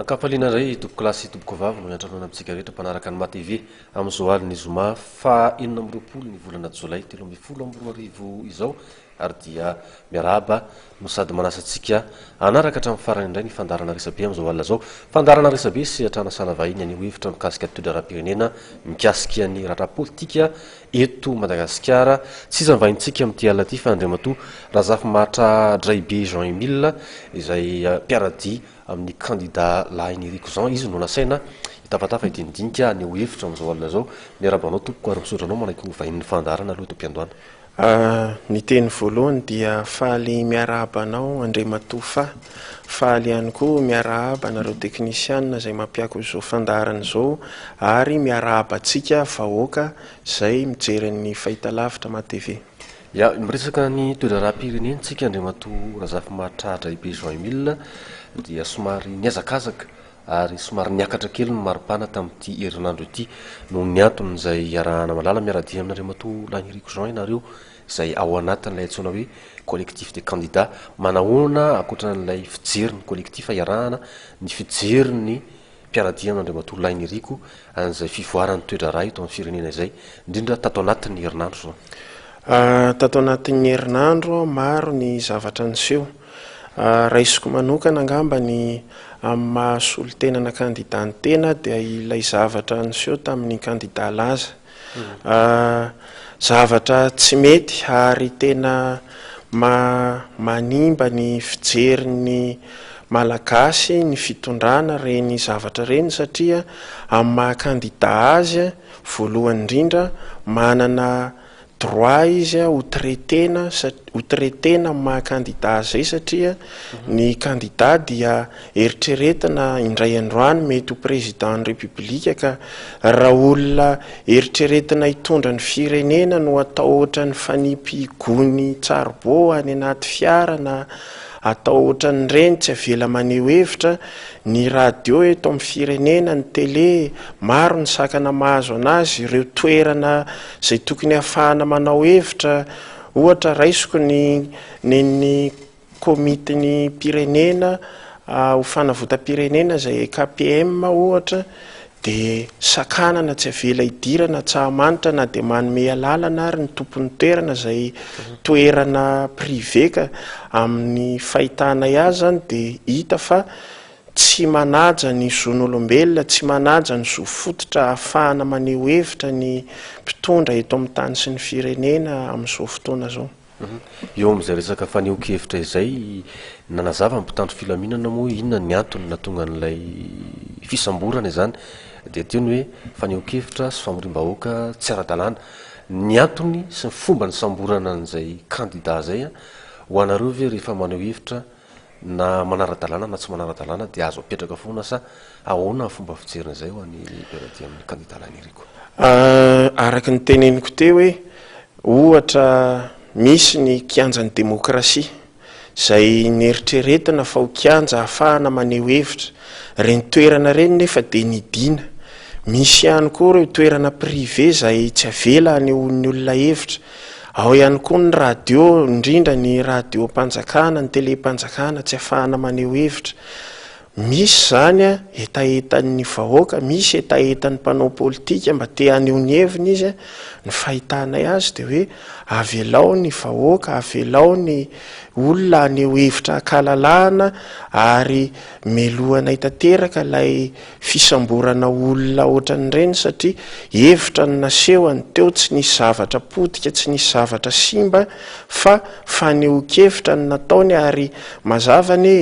Kapalina ray toboko lasy toboko vavy no miantrano amintsika rehetra mpanaraka ny MATV amin'izao aliny zoma fa 20 ny volana Jolay 2024 izao ary dia miarahaba no sady manasantsika anaraka hatramin'ny farany indray ny fandarana resabe amin'izao alina zao. Fandarana resabe sy atranasana vahiny anio hevitra mikasika toe-draram-pirenena mikasika ny raharaha politika eto Madagasikara. Tsy vahintsika amin'ity alina ity fa Andriamatoa Razafimahatra Draibe Jean-Emile izay mpiaradia amin'ny candidat Lahainiriko Jean, izy no nasaina itafatafa idinidinika ny hevitra amin'izao alina zao. Miarabanao tompoko ary misotranao manaiky ny vahin'ny fandarana aloha tom-piandohana. Ny teny voalohany dia faly miarabanao Andriamatoa faly ihany koa miarahaba nareo teknisianina izay mampiako izao fandarana izao ary miarahabantsika vahoaka izay mijery ny fahitalavitra MATV. Ya, miresaka ny toe-draram-pirenentsika Andriamatoa Razafimahatra Draibe Jean-Emile dia somary niazakazaka ary somary niakatra kely ny maripana tamin'ity herinandro ity no ny antony izay iarahana malala miaradia amin'Andriamatoa Lahainiriko Jean ianareo izay ao anatin'ilay antsoina hoe collectif de candidats. Manahoana ankoatran'ilay fijeriny collectif iarahana ny fijeriny mpiaradia amin'Andriamatoa Lahainiriko an'izay fivoarany toe-draharaha eto amin'ny firenena izay indrindra tato anatin'ny herinandro zao. Tato anatin'ny herinandro maro ny zavatra niseho. Raisiko manokana angamba ny amin'ny mahasolo-tenana candidat ny tena dia ilay zavatra niseho tamin'ny candidat laza. Zavatra tsy mety ary tena manimba ny fijerin'ny malagasy ny fitondrana reny zavatra reny satria amin'ny maha-candidat azy voalohany indrindra manana droit izy ho traitena amin'ny maha-candidat zay satria ny candidat dia eritreretina indray androany mety ho président ny république ka raha olona eritreretina hitondra ny firenena no atao ohatra ny fanipy gony tsarbo any anaty fiara na atao ohatra ny reny tsy avela maneho hevitra ny radio eto amin'ny firenena, ny télé maro ny sakana mahazo anazy ireo toerana izay tokony ahafahana manao hevitra ohatra raisiko ny komitiny pirenena ho fanavotam-pirenena izay KPM ohatra dia sakanana tsy avela hidirana tsahamanitra na dia manome lalana ary ny tompon'ny toerana izay toerana privé ka amin'ny fahitana azy zany dia hita fa tsy manaja ny zon'olombelona, tsy manaja ny zo fototra ahafahana maneho hevitra ny mpitondra eto amin'ny tany sy ny firenena amin'izao fotoana izao. Eo amin'izay resaka faneho-kevitra izay nanazava ny mpitandro filaminana moa inona ny antony nahatonga an'ilay fisamborana izany dia teny hoe faneho-kevitra sy famorim-bahoaka tsy ara-dalàna. Ny antony sy ny fomba ny samborana an'izay candidat zay ho anareo ve rehefa maneho hevitra na manara-dalàna na tsy manara-dalàna dia azo apetraka foana sa ahoana fomba fijerina izay ho an'ny mpiaradia amin'ny candidat Lahainiriko? Araka ny teneniko teo hoe ohatra misy ny kianjan'ny demokrasia izay nieritreretina fa ho kianja ahafahana maneho hevitra reny toerana reny nefa dia nidina. Misy ihany koa ireo toerana privé izay tsy avela anehon'ny olona hevitra. Ao ihany koa ny radio, indrindra ny radio mpanjakana, ny télé-mpanjakana tsy ahafahana maneho hevitra. Misy zany etaetan'ny vahoaka, misy etaetan'ny mpanao politika mba te haneho ny heviny izy ny fahitana azy dia hoe avelao ny vahoaka, avelao ny olona haneho hevitra ankalalahana ary melohana hitateraka ilay fisamborana olona ohatran'ireny satria hevitra ny nasehony teo tsy nisy zavatra potika, tsy nisy zavatra simba fa faneho-kevitra ny nataony ary mazavany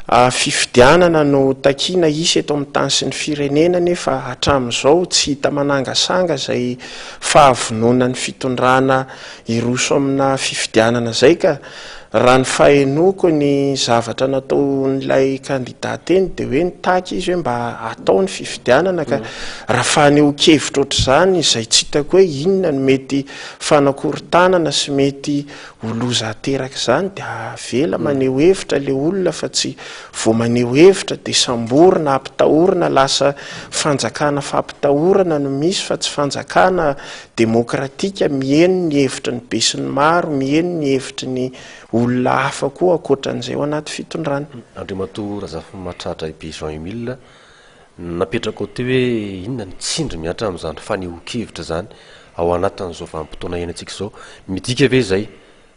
fifidianana no takiana isy eto amin'ny tany sy ny firenena nefa hatramin'izao tsy hita manangasanga izay fahavonona ny fitondrana iroso amina fifidianana izay ka raha ny fahenoko ny zavatra nataon'ilay candidat teny dia hoe nitaky izy hoe mba atao ny fifidianana ka raha faneho-kevitra ohatr'izany izay tsy hitako hoe inona no mety fanakorontanana sy mety holoza ateraka izany dia avela maneho hevitra ilay olona fa tsy vao maneho hevitra dia samborina ampitahorana lasa fanjakana fampitahorana no misy fa tsy fanjakana demokratika miheno ny hevitra ny be sy ny maro, miheno ny hevitry ny olona hafa koa akoatran'izay ao anaty fitondrana. Andriamato Razafy Mahatratra be Jean Emile napetraka ao teo hoe inona ny tsindry miatra amin'izany faneho-kevitra zany ao anatin'izao vanim-potoana iainantsika izao, midika ve zay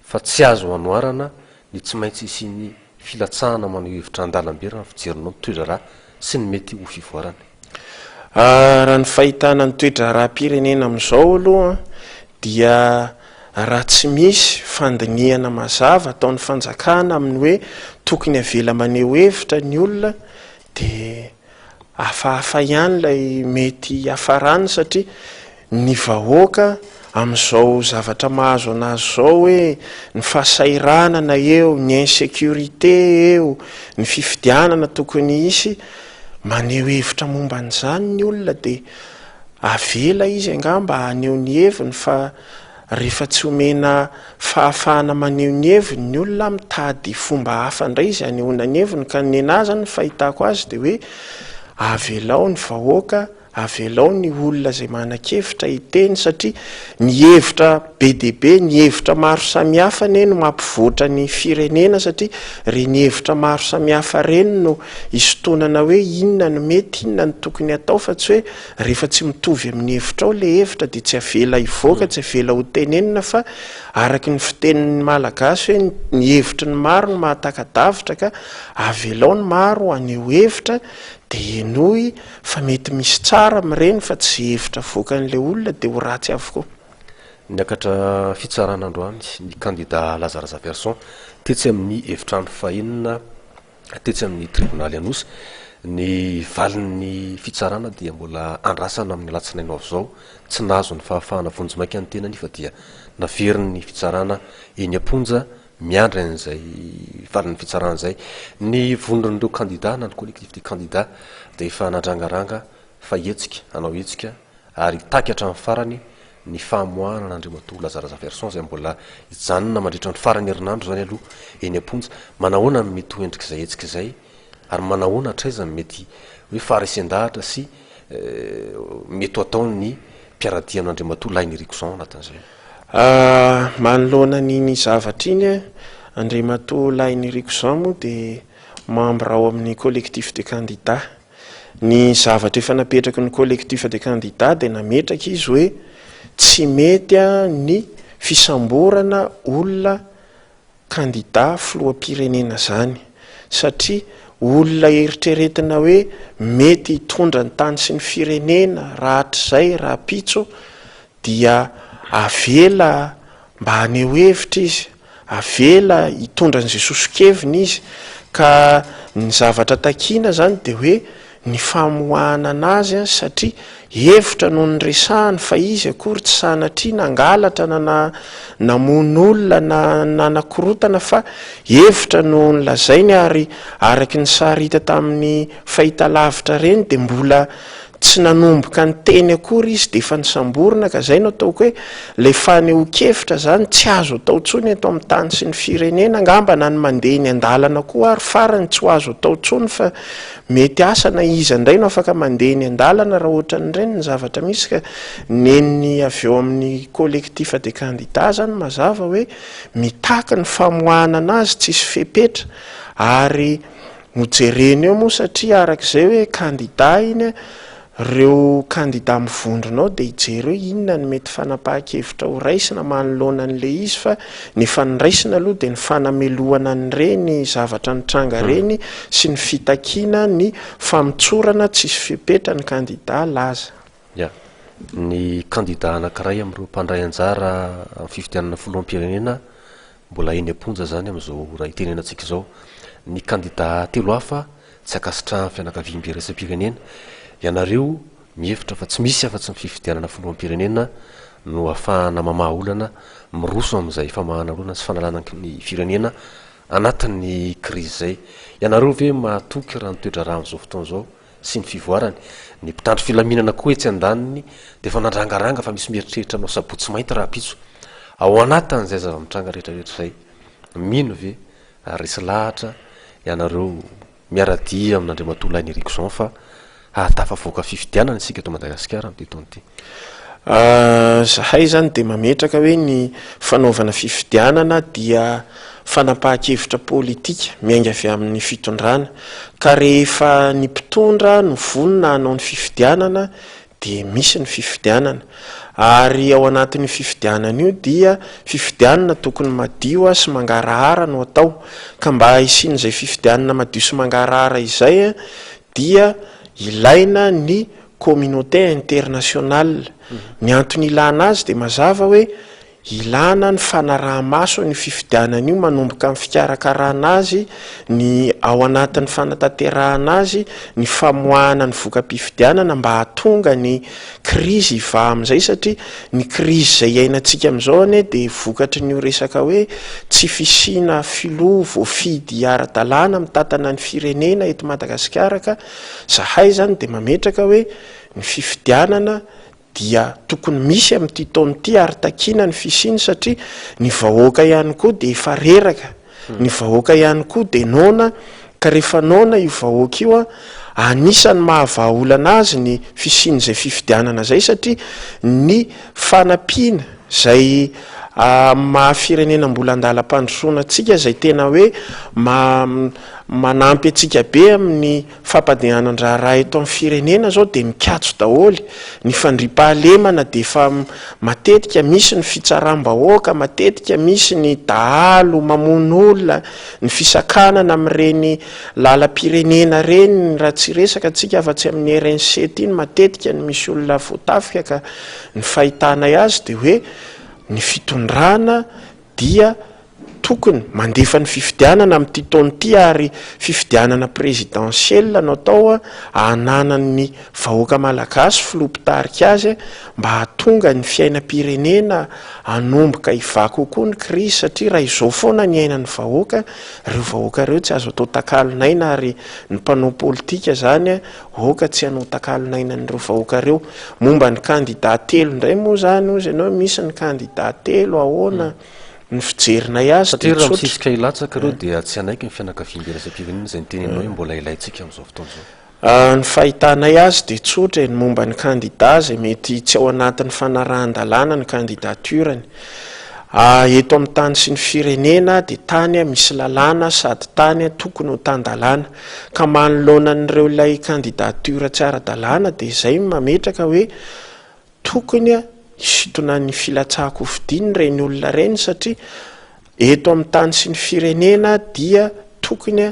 fa tsy azo anoarana ny tsy maintsy isy filatsahana maneho hevitra an-dalambe raha fijerinao ny toedrarà sy ny mety ho fivoarana. Raha ny fahitana ny toedrarà-pirenena amin'izao aloha dia raha tsy misy fandinihana mazava ataon'ny fanjakana amin'ny hoe tokony avela maneho hevitra ny olona dia hafahafa ihany lay mety hafarany, satria ny vahoaka amin'izao zavatra mahazo anazy zao hoe ny fahasairanana eo, ny insécurité eo, ny fifidianana tokony isy maneho hevitra momba n'izany ny olona dia avela izy angamba haneho ny heviny, fa rehefa tsy omena fahafahana maneho ny heviny ny olona mitady fomba hafa indray izy hanehoana ny heviny, ka ny anazy ny fahitako azy dia hoe avelao ny vahoaka, avelao ny olona zay manan-kevitra hiteny, satria ny hevitra be dia be, ny hevitra maro samihafa no mampivoatra ny firenena, satria reny hevitra maro samihafa reny no isotonana hoe inona no mety, inona ny tokony atao, fa tsy hoe rehefa tsy mitovy amin'ny hevitra ao le hevitra dia tsy avela hivoaka, tsy avela ho tenenina, fa araky ny fitenin'ny malagasy hoe ny hevitry ny maro no mahatakadavitra, ka avelao ny maro haneho hevitra dia enoy fa mety misy tsara amin'ireny fa tsy hevitra voakan'ilay olona dia ho ratsy avokoa. Niakatra fitsarana androany ny candidat Lazara Zaverson tetsy amin'ny efitrano fahenina tetsy amin'ny tribonaly anosy, ny valin'ny fitsarana dia mbola andrasana amin'ny alatsinainy avy izao, tsy nahazo ny fahafahana vonjy-maika ny tenany fa dia naverin'ny fitsarana eny am-ponja miandry an'izay valin'ny fitsarana izay. Ny vonon'ireo candidat na ny collectif de candidat dia efa nandrangaraanga fa hetsika hanao hetsika ary takatra amin'ny farany ny fahamoahana n'Andriamato Lazara Zaverson izay mbola hijanona mandritra ny farany herinandro zany aloha eny am-ponja. Manahoana ny mety ho endrik'izay hetsika izay ary manahoana hatraizany mety hoe faharesen-dahatra sy mety ho ataony mpiaradia amin'Andriamato lainy Rikson anatin'izay. Manoloana ny zavatra iny Andriamato lainy Rikson moa dia membre ao amin'ny collectif de candidat. Ny zavatra efa napetraka ny collectif de candidat dia nametraka izy hoe tsy mety ny fisamborana olona candidat filoham-pirenena zany, satria olona eritreretina hoe mety hitondra ny tany sy ny firenena raha hatr'izay raha pitso dia avela mba haneho hevitra izy, avela hitondra n'izay sosokeviny izy, ka ny zavatra takiana zany dia hoe ny famoahana anazy, satria hevitra no nyresahany fa izy akory tsy sanatria nangalatra na namono olona na nakorotana, fa hevitra no nylazainy ary araky ny sary hita tamin'ny fahitalavitra reny dia mbola tsy nanomboka ny teny akory izy dia efa nisamborina, ka zay no ataoko hoe ilay faneho-kevitra zany tsy azo atao tsony eto amin'ny tany sy ny firenena, angamba na ny mandeha ny an-dalana koa ary farany tsy ho azo atao tsony, fa mety asa na iza indray no afaka mandeha ny an-dalana raha ohatran'ireny ny zavatra misy. Ka neniny avy eo amin'ny collectif de candidat zany mazava hoe mitaka ny famoahana anazy tsisy fepetra ary hojereny eo moa, satria arak'izay hoe candidat iny reo candidat mivondronao dia hijery hoe inona ny mety fanapahan-kevitra ho raisina manoloana an'ilay izy, fa ny faniraisina aloha dia ny fanamelohana an'ireny zavatra nitranga reny sy ny fitakiana ny famitsorana tsisy fepetra ny candidat laza. Ny candidat anankiray amin'ireo mpandray anjara amin'ny fifidianana filoham-pirenena mbola eny am-ponja zany amin'izao raha itenenantsika izao. Ny candidat telo hafa tsy akasitrahan'ny fianakaviam-be raisam-pirenena. Ianareo mihevitra fa tsy misy afa-tsy ny fifidianana filoham-pirenena no ahafahana mamaha olana miroso amin'izay famahana olana sy fanalana ny firenena anatin'ny krizy izay. Ianareo ve mahatoky raha nitoetra raha amin'izao fotoana izao sy ny fivoarany? Ny mpitandro filaminana koa etsy an-daniny dia efa nandrangaranga fa misy mieritreritra anao sabotsy mainty raha pitso ao anatin'izay zava-mitranga rehetrarehetra izay. Mino ve resy lahatra ianareo miaradia amin'Andriamato lainy Rikson fa hatafavoaka fifidianana isika eto Madagasikara amin'ity taona ity? Zahay zany dia mametraka hoe ny fanaovana fifidianana dia fanapahan-kevitra politika miainga avy amin'ny fitondrana ka rehefa ny mpitondra no vonona hanao ny fifidianana dia misy ny fifidianana ary ao anatin'ny fifidianana io dia fifidianana tokony madio sy mangarahara no atao ka mba hisian'izay fifidianana madio sy mangarahara izay dia ilaina ny communauté internationale ny antony ilana azy dia mazava hoe ilana ny fanaraha-maso ny fifidianana io manomboka amin'ny fikarakarana azy ny ao anatin'ny fanatanterahana azy ny famoahana ny voka-pifidianana mba hahatonga ny krizy iva amin'izay satria ny krizy izay iainantsika amin'izao anie dia vokatry ny resaka hoe tsy fisiana filoha voafidy ara-dalàna mitantana ny firenena eto Madagasikara ka zahay zany dia mametraka hoe ny fifidianana dia tokony misy amin'ity taon'ity ary takiana ny fisiny satria ny vahoaka ihany koa dia efa reraka ny vahoaka ihany koa dia nona ka rehefa nona io vahoaka io anisany mahavahaolana azy ny fisiny izay fifidianana zay satria ny fanampiana zay mahafirenena mbola andalam-pandrosoana antsika zay tena hoe manampy atsika be amin'ny fampandehanan-draharaha eto amin'ny firenena zao dia mikatso daholy ny fandriam-pahalemana dia efa matetika misy ny fitsaram-bahoaka matetika misy ny dahalo mamono olona ny fisakanana amin'ireny lalam-pirenena reny raha tsy resaka atsika afa-tsy amin'ny RNC iny matetika ny misy olona voatafika ka ny fahitana azy dia hoe ny fitondrana dia tokony mandefa ny fifidianana amin'ity taon'ity ary fifidianana présidentielle no atao hananany vahoaka malagasy filoha-pitarika azy mba hahatonga ny fiainam-pirenena hanomboka hiva kokoa ny krizy satria raha izao foana ny ainan'ny vahoaka ireo tsy azo atao takalonaina ary ny mpanao politika zany oka tsy hanao takalonainan'ireo vahoaka ireo momba ny candidat telo indray moa zany ozy ianao misy ny candidat telo ahoana ny fijerina azy satria raha misisika ilatsaka ireo dia tsy anaiky ny fianakavian'ny raisam-pirenena izay nytenenao hoe mbola ilayntsika amin'izao fotoana izao. Ny fahitanay azy dia tsotra ny momba ny candidat zay mety tsy ao anatin'ny fanarahan-dalàna ny candidaturany eto amin'ny tany sy ny firenena dia tany misy lalàna sady tany tokony ho tan-dalàna ka manoloanan'ireo ilay candidatura tsy ara-dalàna dia izay mametraka hoe tokony isitona ny filatsahako fidiny reny olona reny satria eto amin'ny tany sy ny firenena dia tokony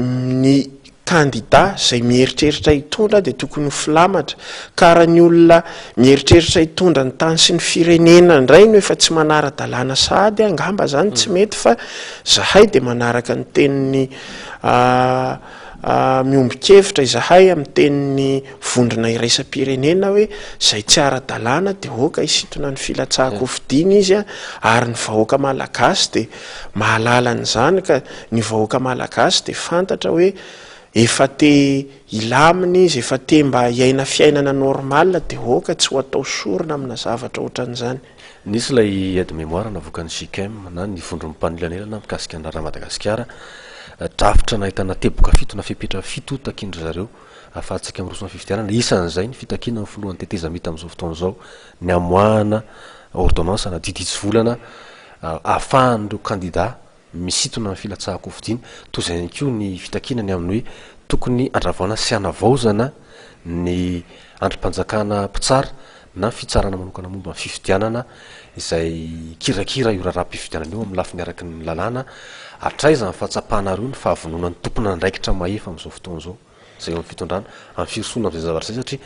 ny candidat zay mieritreritra hitondra dia tokony ho filamatra ka raha ny olona mieritreritra hitondra ny tany sy ny firenena indray no efa tsy manara-dalàna sahady angamba zany tsy mety fa zahay dia manaraka ny teniny miombon-kevitra izahay amin'ny tenin'ny vondrona iraisam-pirenena hoe zay tsy ara-dalàna dia oka isitona ny filatsahako fidiny izy ary ny vahoaka malagasy dia mahalala n'izany ka ny vahoaka malagasy dia fantatra hoe efa te ilamina izy efa te mba hiaina fiainana normal dia oka tsy ho atao sorona amina zavatra ohatran'izany. Nisy ilay aide mémoire navoakan'ny SICEM na ny vondron'ny mpanolanelana mikasika ny raha Madagasikara drafitra nahitana teboka fito na fepetra fito takindry zareo ahafahantsika mirosona fifidianana isan'izay ny fitakiana ny folohan'ny tetezana mita amin'izao fotoana izao ny amoahana ordonnance na diditsy volana ahafahan'ireo candidat misitona ny filatsahako fidiny toy izay ihany koa ny fitakinany amin'ny hoe tokony andravoana sy hanavaozana ny andrim-panjakana mpitsara na fitsarana manokana momba ny fifidianana izay kirakira io raharaha-pifidianana io amin'ny lafiny araky ny lalàna atraizany fahatsapahana reo ny fahavononan'ny tompona ndraikitra mahefa amin'izao fotoana izao zay eo amin'ny fitondrana amin'ny firosoana amin'izay zavatra zay satria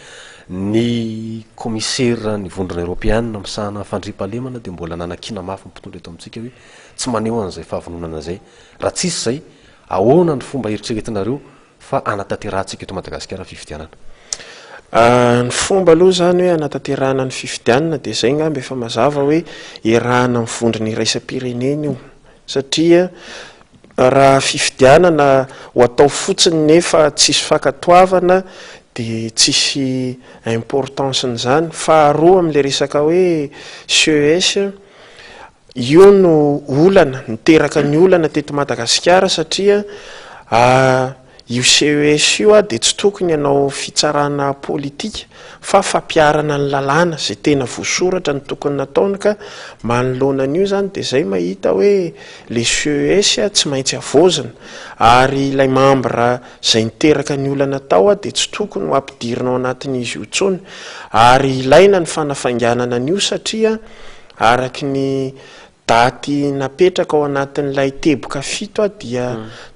ny commissaire ny vondrona européenne misahana fandriam-pahalemana dia mbola nanakina mafy mipitondra eto amintsika hoe tsy maneho an'izay fahavononana zay raha tsisy zay ahoana ny fomba eritreretinareo fa anatanterantsika eto Madagasikara fifidianana. Ny fomba aloha zany hoe anatanterahana ny fifidianana dia zay ngamby efa mazava hoe irahana ny vondrona iraisam-pirenena io satria raha fifidianana ho atao fotsiny nefa tsisy fankatoavana dia tsisy importance n'izany. Faharoa amin'ilay resaka hoe CES io no olana niteraka ny olana teto Madagasikara satria io CES io dia tsy tokony ianao fitsarana politika fa fampiarana ny lalàna zay tena voasoratra ny tokony nataony ka manoloanan'io zany dia zay mahita hoe le CES tsy maintsy avozana ary ilay membre zay niteraka ny olana tao dia tsy tokony ho ampidirina ao anatin'izy io tsony ary ilaina ny fanafanganana an'io satria araky ny daty napetraka ao anatin'ilay teboka 7 dia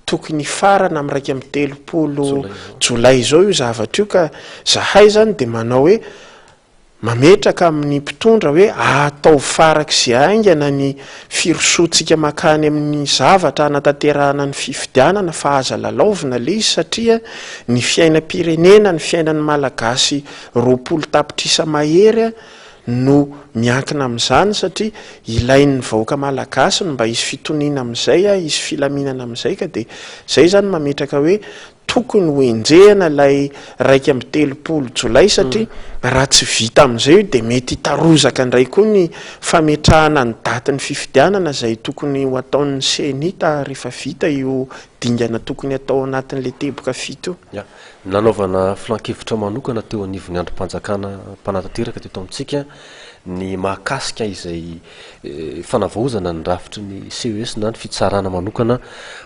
tokony farana amin'ny 230 jolay izao io zavatra io ka zahay zany dia manao hoe mametraka amin'ny mpitondra hoe atao farak'izay aingana ny firosoantsika makany amin'ny zavatra anatanterahana ny fifidianana fa aza lalaovina le izy satria ny fiainam-pirenena ny fiainan'ny malagasy 20 tapitrisa mahery no miankina amin'izany satria ilain'ny vahoaka malagasy no mba hisy fitoniana amin'izay hisy filaminana amin'izay ka dia zay zany mametraka hoe tokony ho enjehana ilay 230 jolay satria raha tsy vita amin'izay dia mety hitarozaka indray koa ny fametrahana ny daty ny fifidianana zay tokony ho ataon'ny senita rehefa vita io dingana tokony atao anatin'le teboka 7 io. Nanaovana flankevitra manokana teo anivon'ny androm-panjakana mpanatanteraka teto amintsika ny mahakasika izay fanavaozana ny rafitry ny CES na ny fitsarana manokana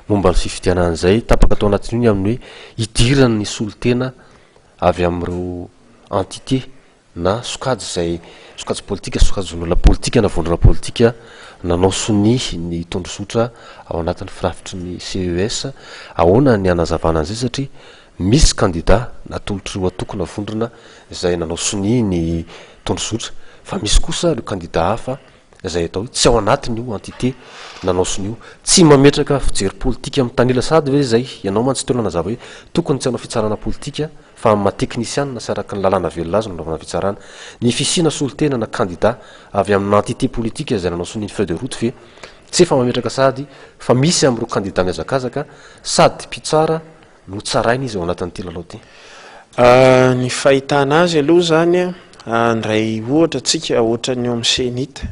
momba ny fifidianan'izay tapaka atao anatin'io amin'ny hoe idirana ny solotena avy amin'ireo entité na sokajy zay sokajy politika sokajyn'olona politika na vondrona politika nanao sonihy ny tondrosotra ao anatin'ny firafitry ny CES ahoana ny anazavana an'izay satria misy candidat natolotry ho atokona vondrona izay nanao sonihy ny tondrosotra fa misy kosa ireo candidat hafa izay atao tsy ao anatiny io entité nanao sonio tsy mametraka fijery politika amin'ny tanila sady hoe zay ianao mantsy teo nanazava hoe tokony tsy hanao fitsarana politika fa mateknisianina sy araky ny lalàna velona azy no naovana fitsarana ny fisina solotena na candidat avy amin'ny entité politika izay nanao soniny feuille de route fe tsy efa mametraka sady fa misy amin'ireo candidat miazakazaka sady mpitsara no tsarainy izy ao anatin'ity lalao ty. Ny fahitana azy aloha zany ndray ohatra tsika ohatra ny eo amin'ny senita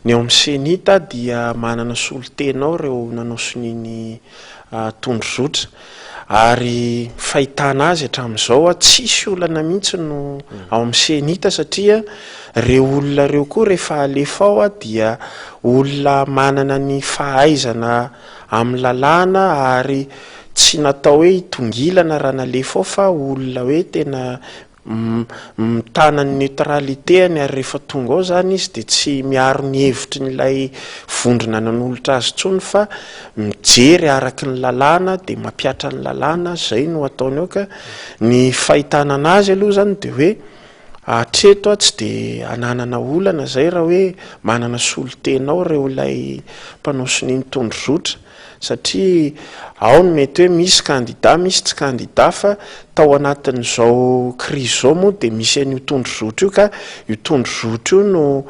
ny eo amin'ny senita dia manana solotenao reo nanao soniny tondrozotra ary fahitana azy hatramin'izao tsisy olana mihitsy no ao amin'ny senita satria reo olona reo koa rehefa alefa ao dia olona manana ny fahaizana amin'ny lalàna ary tsy natao hoe hitongilana raha nalefa ao fa olona hoe tena mitanany neutralitéany ary rehefa tonga ao zany izy dia tsy miaro ny hevitry nyilay vondrona nanolotra azy tsony fa mijery araky ny lalàna dia mampiatra ny lalàna zay no ataony ao ka ny fahitana anazy aloha zany dia hoe atreto tsy dia ananana olana zay raha hoe manana solotenao reo ilay mpanao soniny tondrozotra satria ao no mety hoe misy candidat misy tsy candidat fa tao anatin'izao crise zao moa dia misy an'io tondrozotra io ka io tondrozotra io no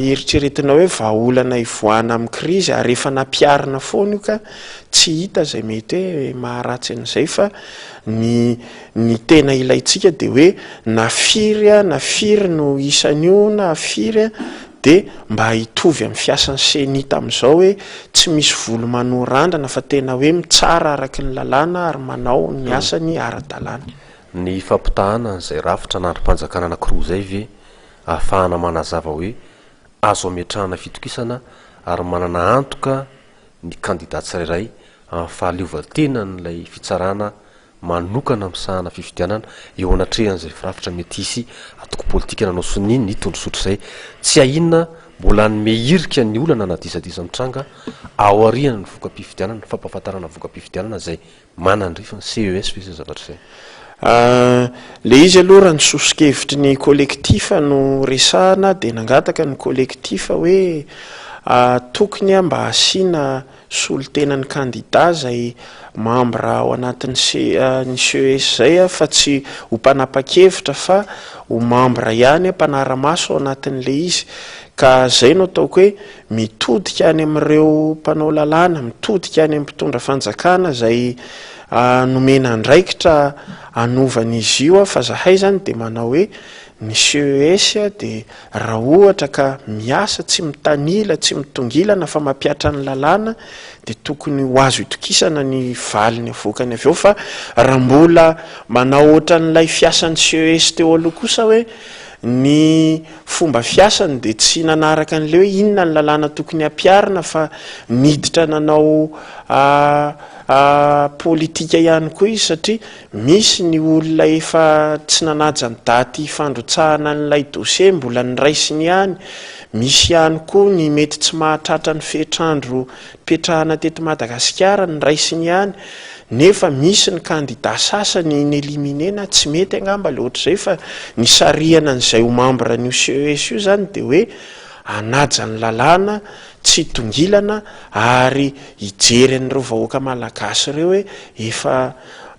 eritreretina hoe vahaolana ivoana amin'ny crise ary rehefa nampiarina foana io ka tsy hita zay mety hoe maharatsy an'izay fa ny tena ilaitsika dia hoe nafiry no isan'io na firy dia mba hitovy amin'ny fiasan'ny senita amin'izao hoe tsy misy volo manorandrana fa tena hoe mitsara araky ny lalàna ary manao ny asany ara-dalàna. Ny fampitahana izay rafitra n'androm-panjakana anankiroa zay ve ahafahana manazava hoe azo ametrahana fitokisana ary manana antoka ny candidat tsirairay amin'ny fahaleovan-tena n'ilay fitsarana manokana misahana fifidianana eo anatrehan'izay firafitra mety hisy atoko politika nanao soniny ny tondrosotra zay tsy ahinona mbola nome irika ny olana na disadisa mitranga ao ariana ny voka-pifidianana ny fampahafantarana voka-pifidianana zay manandrifa ny CES fa izay zavatra zay. Le izy aloha raha ny sosokevitry ny kolektifa no resahana dia nangataka ny kolektifa hoe tokony mba asiana solotenany candidat zay membre ao anatin'ny ny CES zay fa tsy ho mpanapa-kevitra fa ho membre ihany mpanara-maso ao anatin'le izy ka zay no ataoko hoe mitodika any amin'ireo mpanao lalàna mitodika any amin'ny mpitondra fanjakana zay nomena andraikitra anovan'izy io fa zahay zany dia manao hoe ny CES dia raha ohatra ka miasa tsy mitanila tsy mitongilana fa mampiatra ny lalàna dia tokony ho azo itokisana ny valiny avokany avy eo fa raha mbola manao ohatra n'ilay fiasan'ny CES teo aloha kosa hoe ny fomba fiasany dia tsy nanaraka an'ile hoe inona ny lalàna tokony hampiarina fa niditra nanao politika ihany koa izy satria misy ny olona efa tsy nanaja ny daty fandrotsahana n'ilay dossier mbola ny raisiny ihany, misy ihany koa ny mety tsy mahatratra ny fehitrandro petrahana teto Madagasikara ny raisiny ihany, nefa misy ny kandida sasany ny eliminena tsy mety angamba le ohatr'izay fa ny sarihana n'izay ho membre n'io CES io zany dia hoe hanaja ny lalàna tsy tongilana ary hijery an'ireo vahoaka malagasy ireo hoe efa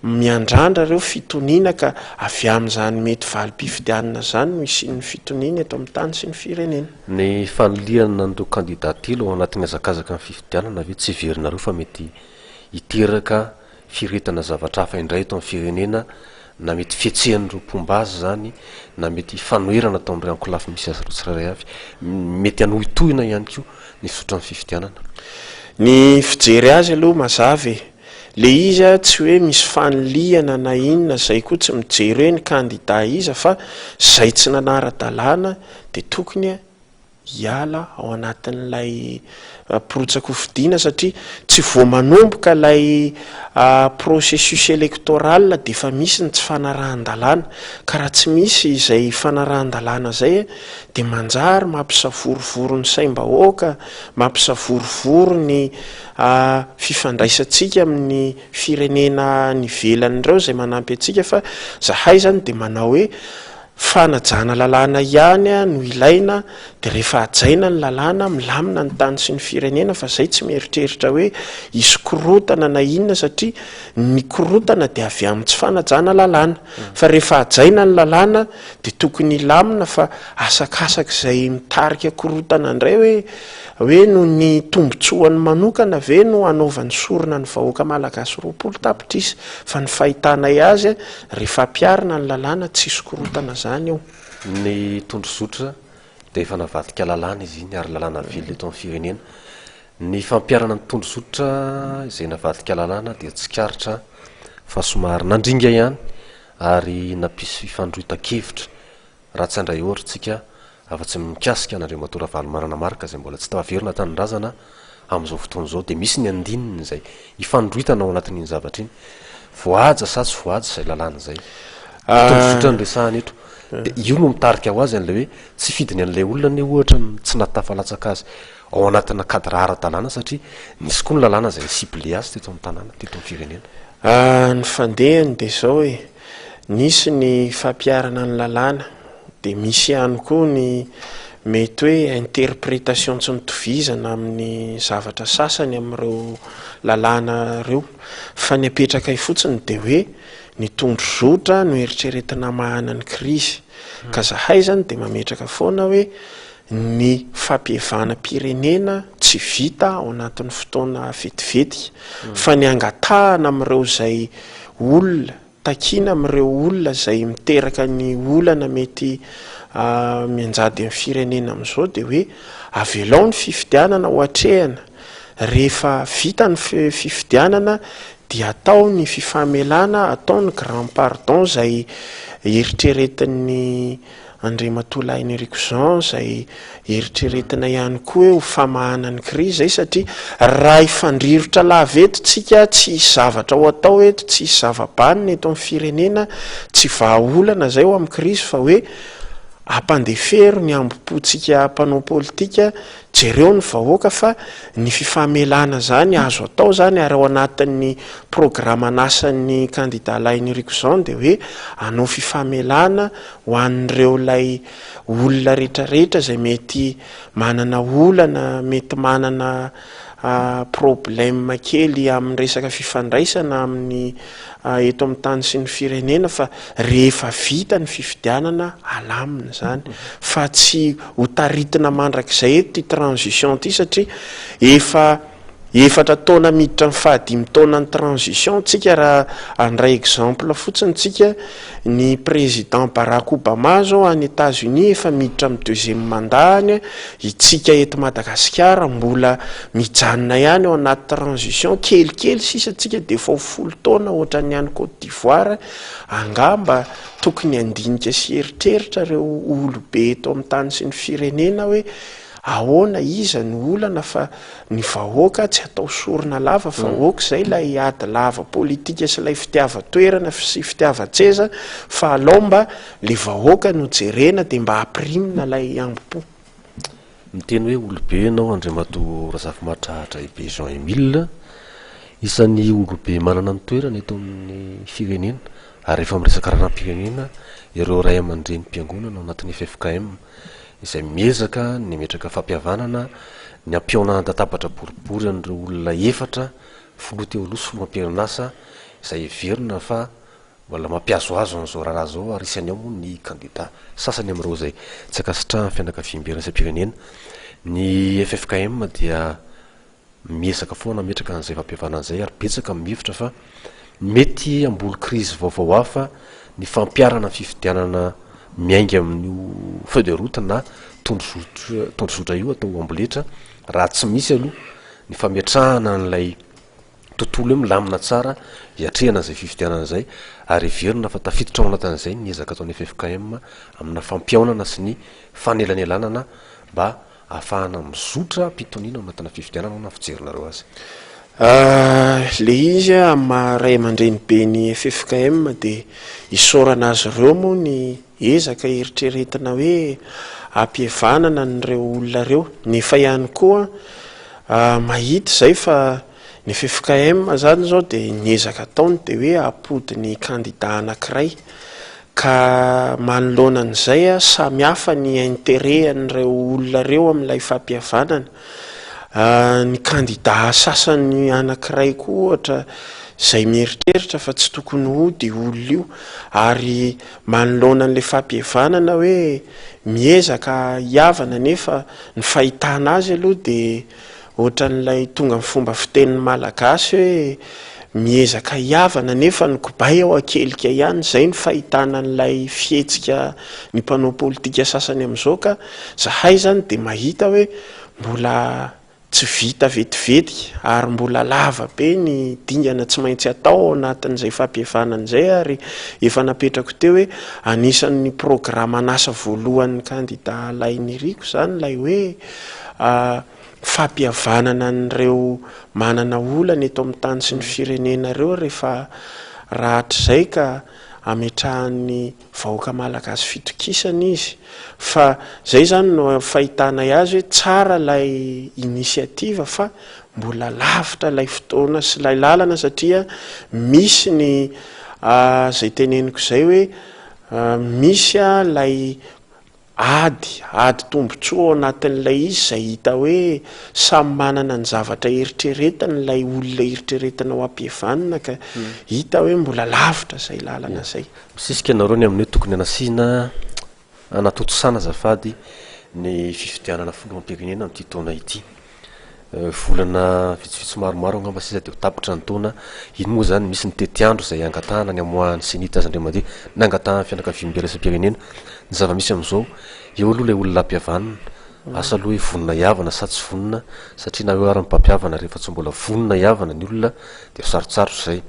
miandrandra ireo fitoniana ka avy amin'izany mety valim-pifidianana zany no isian'ny fitoniana eto amin'ny tany sy ny firenena. Ny fanoliana n'ireo kandidatilo ao anatin'ny hazakazaka ny fifidianana ve tsy heverinareo fa mety hiteraka firetana zavatra hafa indray eto amin'ny firenena, na mety fietsehan'ireo mpombazy zany, na mety fanoherana atao amin'ireo ankolafy misy azy ireo tsirairay avy, mety hanohitohina ihany koa ny fisotra ny fifidianana. Ny fijery azy aloha mazava le izy tsy hoe misy fanoliana na inona zay koa tsy mijery hoe ny kandida iza fa zay tsy nanara-dalàna dia tokony hiala ao anatin'ilay porotsako fidiana satria tsy vo manomboka ilay processus électoral dia efa misy ny tsy fanarahan-dalàna ka raha tsy misy izay fanarahan-dalàna zay dia manjary mampisavorovoro ny saim-bahoaka, mampisavorovoro ny fifandraisantsika amin'ny firenena ny velan'ireo zay manampy antsika fa zahay zany dia manao hoe fanajana lalàna ihany no ilaina dia rehefa hajaina ny lalàna milamina ny tany sy ny firenena fa zay tsy mieritreritra hoe hisy korotana na inona satria ny korotana dia avy amin'ny tsy fanajana lalàna fa rehefa hajaina ny lalàna dia tokony lamina fa asakasaka izay mitarika korotana indray hoe no ny tombotsoany manokana ve no anaovan'ny sorona ny vahoaka malagasy 20 tapitrisa fa ny fahitanay azy rehefa ampiarina ny lalàna tsisy korotana zany eo. Ny tondrozotra dia efa navadika lalàna izy iny ary lalàna vilona eto amin'ny firenena. Ny fampiarana ny tondrozotra izay navadika lalàna dia tsikaritra fa somary nandringa ihany ary nampisy fifandroitan-kevitra raha tsy andray ohatritsika afa-tsy mikasika n'Andriamatora Valomarana Marika izay mbola tsy taverina tanindrazana amin'izao fotoana izao dia misy ny andininy izay ifandroitana ao anatin'iny zavatra iny voaja sa tsy voaja izay lalàna izay tondrozotra ny resahana eto dia io no mitarika ho azy an'ilay hoe tsy fidiny an'ilay olona ny ohatra tsy natafalatsaka azy ao anatina cadre ara-dalàna satria nisy koa ny lalàna izay ciblé azy teto amin'ny tanàna teto amin'ny firenena. Ny fandehany dia zao hoe nisy ny fampiarana ny lalàna dia misy ihany koa ny mety hoe interprétation tsy mitovizana amin'ny zavatra sasany amin'ireo lalàna ireo fa ny apetraka fotsiny dia hoe ny tondrozotra no eritreretina mahana ny krizy ka zahay zany dia mametraka foana hoe ny fampihevanam-pirenena tsy vita ao anatin'ny fotoana vetivetika fa ny angatahana amin'ireo izay olona takiana amin'ireo olona izay miteraka ny olana mety mianjady amin'ny firenena amin'izao dia hoe avelao ny fifidianana ho atrehana rehefa vita ny fifidianana dia atao ny fifamelana, atao ny grand pardon izay eritreretin'ny Andriamatola Henrique Jean izay eritreretina ihany koa hoe ho famahana ny krizy zay satria raha ifandrirotra laveto tsika tsy hisy zavatra ho atao eto, tsy hisy zava-banina eto amin'ny firenena, tsy vahaolana zay ho amin'ny krizy fa hoe ampandefero ny ambopontsika mpanao politika jereo ny vahoaka fa ny fifamelana zany azo atao zany ary ao anatin'ny programa nasan'ny kandida lahy Henrique Jean dia hoe anao fifamelana ho an'ireo lay olona rehetrarehetra izay mety manana olana, mety manana problème kely amin'ny resaka fifandraisana amin'ny eto amin'ny tany sy ny firenena fa rehefa vita ny fifidianana alamina zany fa tsy ho taritina mandrakizay eto ty transition ty satria efa efatra taona miditra ny fahadimy taona ny transition tsika raha andray exemple fotsiny tsika ny président Barack Obama zao any États-Unis efa miditra amin'ny deuxième mandat any itsika eto Madagasikara mbola mijanona ihany ao anaty transition kelikely sisa tsika de efa 10 taona ohatrany any Côte d'Ivoire angamba tokony andinika sy eritreritra reo olobe eto amin'ny tany sy ny firenena hoe ahoana iza ny olana fa ny vahoaka tsy atao sorona lava vahoaka zay lay ady lava politika sy lay fitiava-toerana sy fitiava-tseza fa alomba le vahoaka no jerena de mba aprimina lay ambo-po miteny hoe olobe anao Andriamato Razafy be Jean Emile isan'ny olobe manana ny toerana eto amin'ny firenena ary efa miresaka raharam-pirenena ireo ray aman-dreny mpiangonana ao anatin'ny FFKM izay miezaka ny metraka fampihavanana ny ampiona databatra boribory an'ireo olona efatra folo teo aloha sy mampirinasa izay everina fa mbola mampiazoazo an'izao raha zao ary isany ao moa ny candidat sasany amin'ireo zay tsy akasitrahan'ny fianakaviam-berana isam-pirenena ny FFKM dia miezaka foana metraka an'izay fampihavanana izay ary betsaka mihevitra fa mety amboly crise vaovao hafa ny fampiarana fifidianana miainga amin'io feu de route na tondrozotra io atao amboletra raha tsy misy aloha ny fametrahana n'lay tontolo hoe milamina tsara hiatrehana zay fifidianana zay ary verina fa tafiditra ao anatin'izay ny ezaka ataon'ny FFKM amina fampiaonana sy ny fanelanelanana mba ahafahana mizotra mpitoniana ao anatina fifidianana na fijerinareo azy le izy ray aman-dreny be ny FFKM de isorana azy ireo moa ny ezaka eritreretina hoe ampihevanana n'ireo olona reo nefa ihany koa mahita zay fa ny FFKM zany zao de niezaka taony de hoe apody ny candidat anankiray ka manoloana an'izay samy hafa ny intérêt an'ireo olona reo amin'ilay fampihavanana ny candidat sasany anankiray koa ohatra zay mieritreritra fa tsy tokony hody olona io ary manoloana an'le fampihavanana hoe miezaka hiavana nefa ny fahitana azy aloha de ohatran'ilay tonga amin'ny fomba fiteniny malagasy hoe miezaka hiavana nefa ny kobay ao akelika ihany zay ny fahitana an'ilay fihetsika ny mpanao politika sasany amin'izao ka zahay zany de mahita hoe mbola tsy vita vetivety ary mbola lava be ny dingana tsy maintsy atao ao anatin'izay fampihavanana izay ary efa napetrako teo hoe anisan'ny programa anasa voalohan'ny candidat lainiriko zany lay hoe fampihavanana n'ireo manana olana eto amin'ny tany sy ny firenena reo rehefa rahatr'izay ka ametrahan'ny vahoaka malagasy fitokisana izy fa zay zany no fahitana azy hoe tsara lay initiativa fa mbola lavitra lay fotoana sy lay lalana satria misy ny zay teneniko zay hoe misy lay ady tombotsoa ao anatin'ilay izy zay hita hoe samy manana ny zavatra eritreretana lay olona eritreretana ho ampihevanana ka hita hoe mbola lavitra zay lalana zay misisika nareo ny amin'ny hoe tokony anasina anatotosana zafady ny fifidianana folo ampirenena amin'ity taona ity volana vitsivitsy maromaro angamba sisa de ho tapitra ny taona iny moa zany misy ny tetiandro zay angatahana ny amoahan'ny senita azy andriamandia ny angatahana fianakaviam-berana isam-pirenena ny zava-misy am'izao eo aloha lay olona ampihavanana asa aloha hoe vonina hiavana sa tsy vonina satria na hoe ara-ny mpampiavana rehefa tsy mbola vonina hiavana ny olona de sarotsarotra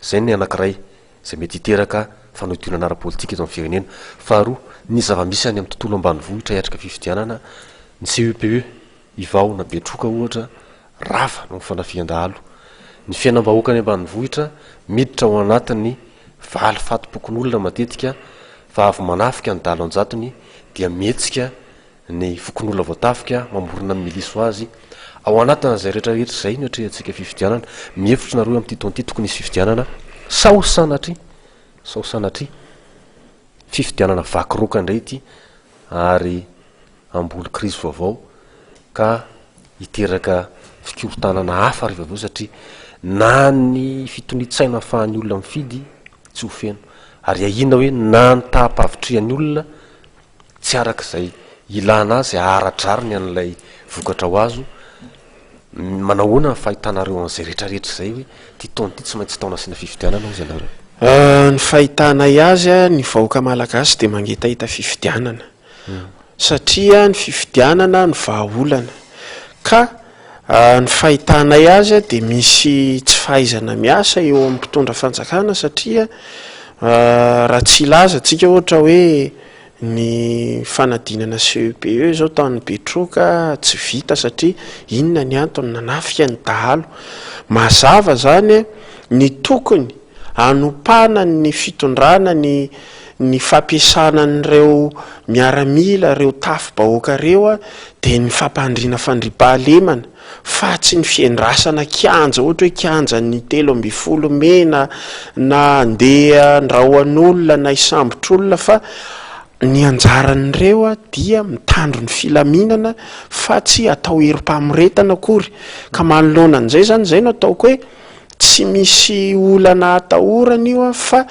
zay ny anankiray zay mety hiteraka fanotonana ara-politika eto amin'ny firenena faharoa ny zava-misy any amin'ny tontolo ambanivohitra hiatrika fifidianana ny CEPE ivao na betroka ohatra rafa no fanafian-dahalo ny fiainam-bahoaka any ambanivohitra miditra ao anatiny valy fato-pokon'olona matetika fa avy manafika ny dalo anjatony dia mihetsika ny fokon'olona voatafika mamorona amin'ny miliso azy ao anatiny zay rehetrarehetra zay ny atrehantsika fifidianana mihevitra nareo amin'ity taona ity tokony isy fifidianana saosanatry fifidianana vakiroka indray ity ary amboly crise vaovao ka hiteraka fikorotanana hafa rehefa aveo satria na ny fitonitsaina afahan'ny olona mifidy tsy ho feno ary ahina hoe na ny tahampavitrihan'ny olona tsy arak'izay ilana azy aharadrariny an'ilay vokatra ho azo manahoana fahitanareo an'izay rehetrarehetra zay hoe ty taony ty tsy maintsy taona asiana fifidianana ozy ianareo? Ny fahitanay azy a ny vahoaka malagasy de mangetahita fifidianana satria ny fifidianana ny vahaolana ka ny fahitanay azy a de misy tsy fahaizana miasa eo amin'ny mpitondra fanjakana satria raha tsy ilaza tsika ohatra hoe ny fanadinana CEPE zao taon'ny Betroka tsy vita satria inona ny antony nanafika ny dahalo mazava zany ny tokony anopana ny fitondrana ny fampiasana n'ireo miaramila reo tafy-bahoaka reo a de ny fampandriana fandriampahalemana fa tsy ny fiandrasana kianja ohatra hoe kianja ny 13 mena na andeha ndrahoan'olona na isambotr'olona fa ny anjaran'ireo a dia mitandro ny filaminana fa tsy atao herim-pamoretana akory ka manoloana an'izay zany zay no ataoko hoe tsy misy olana atahorana io a fa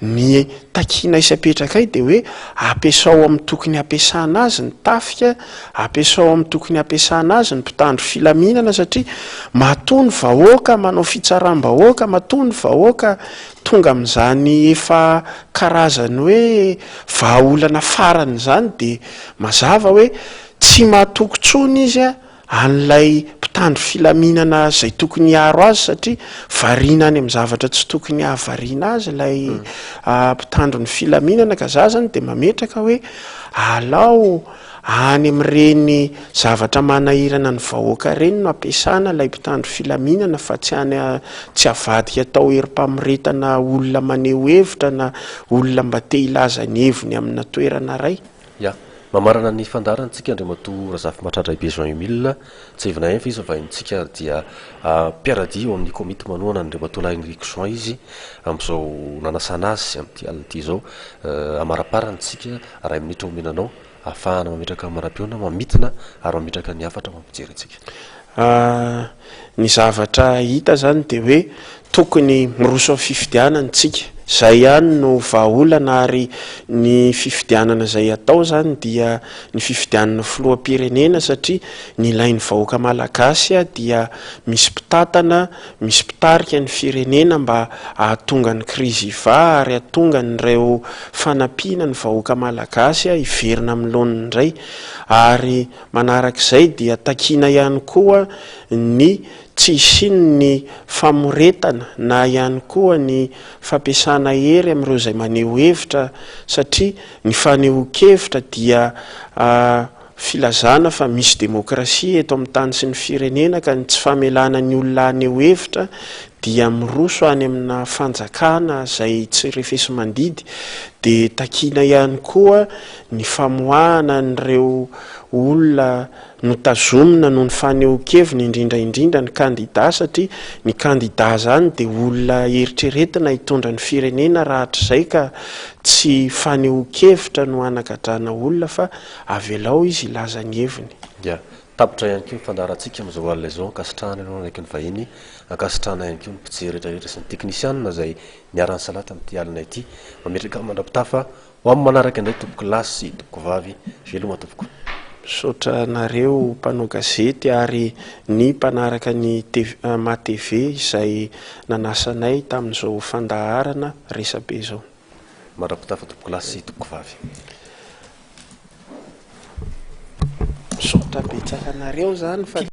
ny takina isapetraka de hoe ampiasao amin'ny tokony ampiasana azy ny tafika ampiasao amin'ny tokony ampiasana azy ny mpitandro filaminana satria matony vahoaka manao fitsaram-bahoaka matony vahoaka tonga amin'izany efa karazany hoe vahaolana farany zany de mazava hoe tsy mahatokontsony izy a an'ilay mpitandro filaminana zay tokony haro azy satria variana any amin'ny zavatra tsy tokony hahavariana azy ilay mpitandro ny filaminana ka za zany de mametraka hoe alao any amin'ireny zavatra manahirana ny vahoaka reny no ampiasana ilay mpitandro filaminana fa tsy havadika atao herim-pamoretana olona maneho hevitra na olona mba te hilaza ny heviny amina toerana ray. Mamarana ny fandarantsika Andriamatoa Razafy Mahatratra besoin mille tsy hivina fa izy vahintsika dia mpiaradia eo amin'ny komity manoana Andriamatoa Henrique Join izy amin'izao nanasana azy amin'ity alina ity zao amaraparantsika ray minitra omenanao ahafahana mametraka mara-peona mamitina ary mametraka ny hafatra mampijery antsika. Ny zavatra hita zany de hoe tokony miroso amin'ny fifidianantsika zay ihany no vahaolana ary ny fifidianana zay atao zany dia ny fifidianana filoham-pirenena satria ny ilain'ny vahoaka malagasy a dia misy mpitatana misy mpitarika ny firenena mba ahatonga ny krizy iva ary ahatonga nyreo fanampiana ny vahoaka malagasy a hiverina amin'ny laoniny indray ary manarak'izay dia takina ihany koa ny tsy isiny ny famoretana na ihany koa ny fampiasana hery amin'ireo zay maneho hevitra satria ny fanehoan-kevitra dia filazana fa misy demokrasia eto amin'ny tany sy ny firenena ka ny tsy famelana ny olona haneho hevitra dia miroso any amina fanjakana zay tsy refesi mandidy de takina ihany koa ny famoahana n'ireo olona notazomina noho ny fanehoan-keviny indrindraindrindra ny kandida satria ny kandida zany de olona eritreretina hitondra ny firenena rahatr'izay ka tsy fanehoan-kevitra no anagadrana olona fa avelao izy ilaza ny heviny. Tapitra ihany koa fandarantsika amin'izao alina izao ankasitrahana ianao araiky ny vahiny ankasitrahana ihany koa ny mpijery rehetrarehetra sy ny teknisianina zay niarany salata amin'ity alina ity mametraka mandrapitafa ho amin'ny manaraka indray tompoko lasy tompoko vavy veloma tompoko. Misaotra nareo mpanao gazety ary ny mpanaraka ny MATV izay nanasanay tamin'izao fandaharana resabe zao. Mandrapitafa tompoko lasy tompoko vavy. Misaotra betsaka nareo zany fa